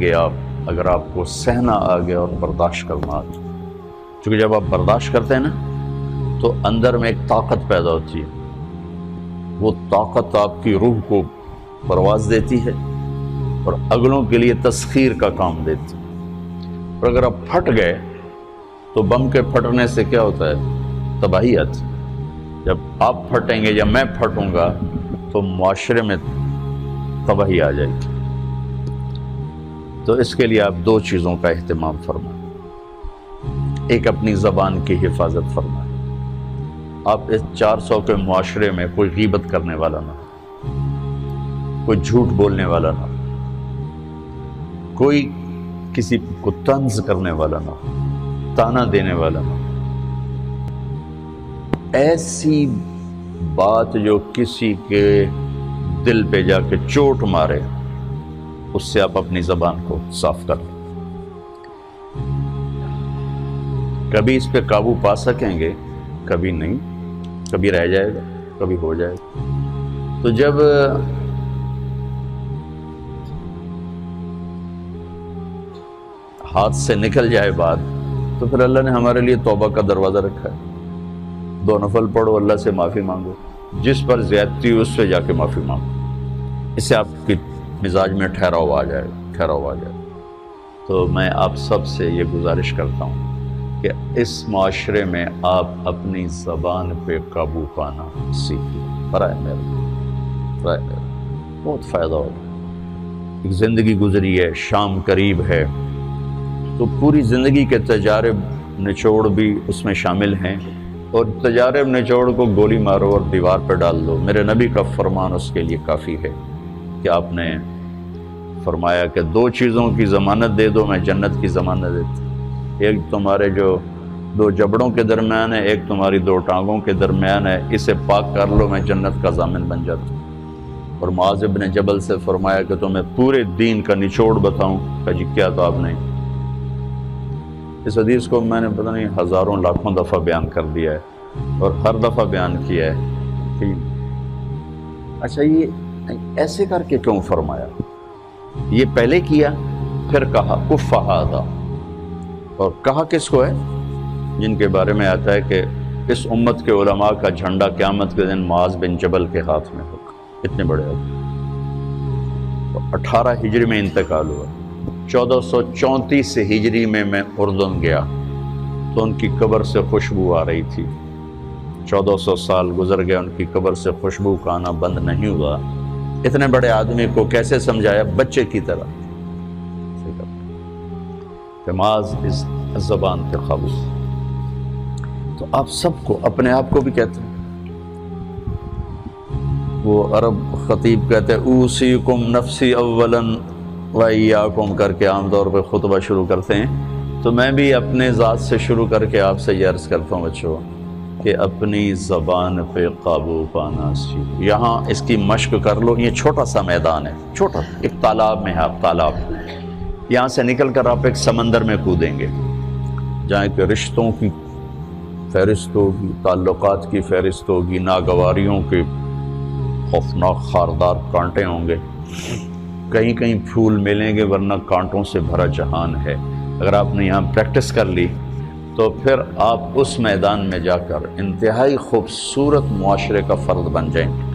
کہ اگر آپ کو سہنا آ گیا اور برداشت کرنا آ گیا، چونکہ جب آپ برداشت کرتے ہیں نا تو اندر میں ایک طاقت پیدا ہوتی ہے، وہ طاقت آپ کی روح کو پرواز دیتی ہے اور اگلوں کے لیے تسخیر کا کام دیتی ہے۔ اور اگر آپ پھٹ گئے تو بم کے پھٹنے سے کیا ہوتا ہے؟ تباہی آتی ہے۔ جب آپ پھٹیں گے یا میں پھٹوں گا تو معاشرے میں تباہی آ جائے گی۔ تو اس کے لیے آپ دو چیزوں کا اہتمام فرمائیں۔ ایک، اپنی زبان کی حفاظت فرمائیں۔ آپ اس 400 کے معاشرے میں کوئی غیبت کرنے والا نہ ہو، کوئی جھوٹ بولنے والا نہ ہو، کوئی کسی کو طنز کرنے والا نہ ہو، تانا دینے والا نہ ہو۔ ایسی بات جو کسی کے دل پہ جا کے چوٹ مارے، اس سے آپ اپنی زبان کو صاف کر لیں۔ کبھی اس پہ قابو پا سکیں گے، کبھی نہیں، کبھی رہ جائے گا، کبھی ہو جائے گا۔ تو جب ہاتھ سے نکل جائے بات تو پھر اللہ نے ہمارے لیے توبہ کا دروازہ رکھا ہے۔ 2 نفل پڑھو، اللہ سے معافی مانگو، جس پر زیادتی اس سے جا کے معافی مانگو، اس سے آپ کی مزاج میں ٹھہراؤ آ جائے گا۔ تو میں آپ سب سے یہ گزارش کرتا ہوں کہ اس معاشرے میں آپ اپنی زبان پہ قابو پانا سیکھیں۔ برائے میرا بہت فائدہ ہوگا۔ ایک زندگی گزری ہے، شام قریب ہے، تو پوری زندگی کے تجارب نچوڑ بھی اس میں شامل ہیں، اور تجارب نچوڑ کو گولی مارو اور دیوار پہ ڈال دو۔ میرے نبی کا فرمان اس کے لیے کافی ہے کہ آپ نے فرمایا کہ 2 چیزوں کی ضمانت دے دو، میں جنت کی ضمانت دیتا ہوں۔ ایک تمہارے جو 2 جبڑوں کے درمیان ہے، ایک تمہاری 2 ٹانگوں کے درمیان ہے، اسے پاک کر لو، میں جنت کا ضامن بن جاتا ہوں۔ اور معاذ بن جبل سے فرمایا کہ تمہیں پورے دین کا نچوڑ بتاؤں؟ کہ جی کیا؟ تو آپ نے اس حدیث کو میں نے پتہ نہیں ہزاروں لاکھوں دفعہ بیان کر دیا ہے، اور ہر دفعہ بیان کیا ہے کہ اچھا یہ ایسے کر کے کیوں فرمایا؟ یہ پہلے کیا، پھر کہا کف ھذا، اور کہا کس کو ہے؟ جن کے بارے میں آتا ہے کہ اس امت کے علماء کا جھنڈا قیامت کے دن معاذ بن جبل کے ہاتھ میں ہوگا۔ اتنے بڑے آدمی۔ تو 18 ہجری میں انتقال ہوا، 1434 ہجری میں اردن گیا تو ان کی قبر سے خوشبو آ رہی تھی۔ 1400 سال گزر گئے، ان کی قبر سے خوشبو کا آنا بند نہیں ہوا۔ اتنے بڑے آدمی کو کیسے سمجھایا؟ بچے کی طرح کہ معاذ اس زبان پہ قابو۔ تو آپ سب کو، اپنے آپ کو بھی کہتے ہیں، وہ عرب خطیب کہتے ہیں اوصیکم نفسی اولا وایاکم کر کے عام طور پہ خطبہ شروع کرتے ہیں، تو میں بھی اپنے ذات سے شروع کر کے آپ سے یہ عرض کرتا ہوں بچوں کہ اپنی زبان پہ قابو پانا سیکھو۔ یہاں اس کی مشق کر لو۔ یہ چھوٹا سا میدان ہے، چھوٹا، ایک تالاب میں ہے، آپ تالاب، یہاں سے نکل کر آپ ایک سمندر میں کودیں گے جہاں کہ رشتوں کی فہرست ہوگی، تعلقات کی فہرست ہوگی، ناگواریوں کے خوفناک خاردار کانٹے ہوں گے، کہیں کہیں پھول ملیں گے ورنہ کانٹوں سے بھرا جہان ہے۔ اگر آپ نے یہاں پریکٹس کر لی تو پھر آپ اس میدان میں جا کر انتہائی خوبصورت معاشرے کا فرد بن جائیں گے۔